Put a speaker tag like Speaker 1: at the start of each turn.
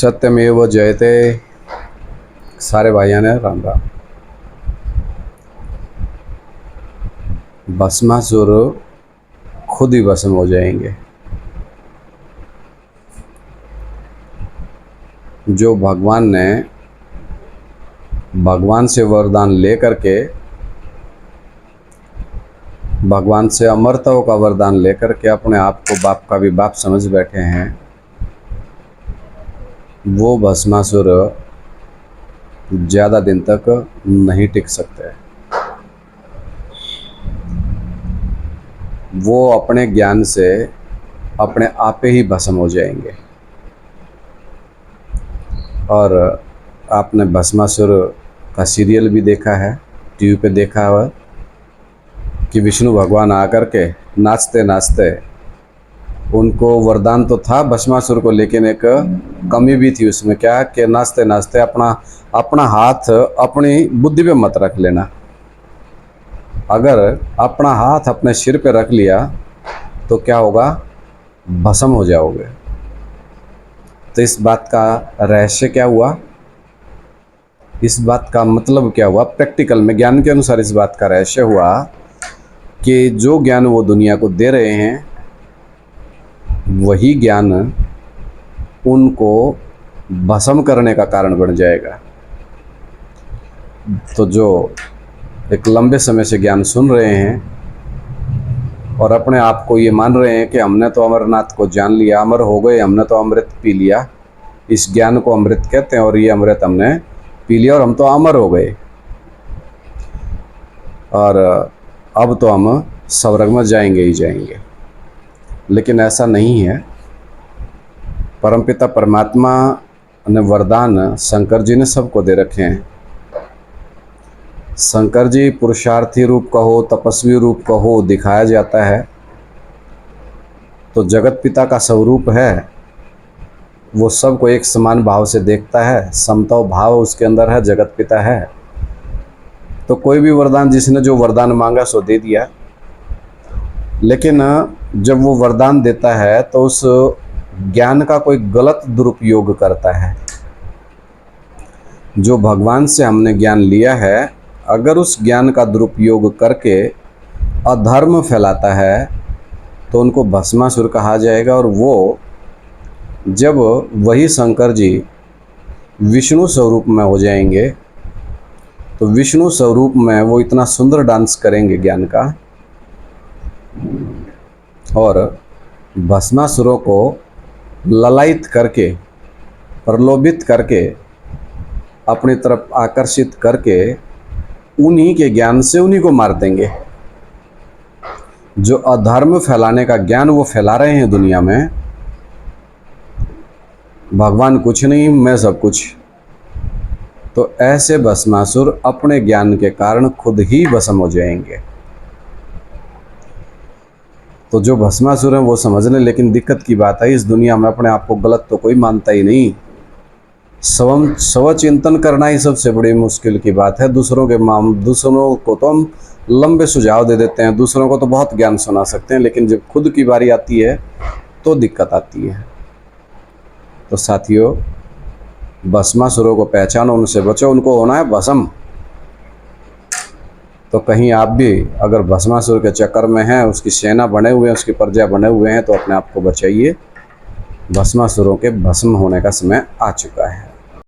Speaker 1: सत्यमेव जयते। सारे भाइयों ने राम राम। भस्मासुर खुद ही भस्म हो जाएंगे। जो भगवान ने भगवान से वरदान लेकर के, भगवान से अमरताओं का वरदान लेकर के अपने आप को बाप का भी बाप समझ बैठे हैं, वो भस्मासुर ज़्यादा दिन तक नहीं टिक सकते। वो अपने ज्ञान से अपने आप ही भस्म हो जाएंगे। और आपने भस्मासुर का सीरियल भी देखा है, टीवी पे देखा हुआ कि विष्णु भगवान आकर के नाचते नाचते, उनको वरदान तो था भस्मासुर को, लेकिन एक कमी भी थी उसमें। क्या कि नाचते नाचते अपना हाथ अपनी बुद्धि पे मत रख लेना। अगर अपना हाथ अपने सिर पे रख लिया तो क्या होगा, भस्म हो जाओगे। तो इस बात का रहस्य क्या हुआ, इस बात का मतलब क्या हुआ, प्रैक्टिकल में ज्ञान के अनुसार इस बात का रहस्य हुआ कि जो ज्ञान वो दुनिया को दे रहे हैं, वही ज्ञान उनको भस्म करने का कारण बन जाएगा। तो जो एक लंबे समय से ज्ञान सुन रहे हैं और अपने आप को ये मान रहे हैं कि हमने तो अमरनाथ को जान लिया, अमर हो गए, हमने तो अमृत पी लिया, इस ज्ञान को अमृत कहते हैं, और ये अमृत हमने पी लिया और हम तो अमर हो गए, और अब तो हम स्वर्ग में जाएंगे ही जाएंगे। लेकिन ऐसा नहीं है। परमपिता परमात्मा ने वरदान शंकर जी ने सबको दे रखे हैं। शंकर जी पुरुषार्थी रूप कहो, तपस्वी रूप कहो, दिखाया जाता है तो जगत पिता का स्वरूप है। वो सबको एक समान भाव से देखता है, समता भाव उसके अंदर है, जगत पिता है। तो कोई भी वरदान, जिसने जो वरदान मांगा सो दे दिया। लेकिन जब वो वरदान देता है तो उस ज्ञान का कोई गलत दुरुपयोग करता है। जो भगवान से हमने ज्ञान लिया है, अगर उस ज्ञान का दुरुपयोग करके अधर्म फैलाता है तो उनको भस्मासुर कहा जाएगा। और वो जब वही शंकर जी विष्णु स्वरूप में हो जाएंगे तो विष्णु स्वरूप में वो इतना सुंदर डांस करेंगे ज्ञान का, और भस्मासुरों को ललायित करके, प्रलोभित करके, अपनी तरफ आकर्षित करके उन्हीं के ज्ञान से उन्हीं को मार देंगे। जो अधर्म फैलाने का ज्ञान वो फैला रहे हैं दुनिया में, भगवान कुछ नहीं, मैं सब कुछ, तो ऐसे भस्मासुर अपने ज्ञान के कारण खुद ही भस्म हो जाएंगे। तो जो भस्मासुर हैं वो समझ लें। लेकिन दिक्कत की बात है, इस दुनिया में अपने आप को गलत तो कोई मानता ही नहीं। स्वचिंतन करना ही सबसे बड़ी मुश्किल की बात है। दूसरों को तो हम लंबे सुझाव दे देते हैं, दूसरों को तो बहुत ज्ञान सुना सकते हैं, लेकिन जब खुद की बारी आती है तो दिक्कत आती है। तो साथियों, भस्मासुरों को पहचानो, उनसे बचो, उनको होना है भस्म। तो कहीं आप भी अगर भस्मासुर के चक्कर में हैं, उसकी सेना बने हुए हैं, उसकी प्रजा बने हुए हैं, तो अपने आप को बचाइए। भस्मासुरों के भस्म होने का समय आ चुका है।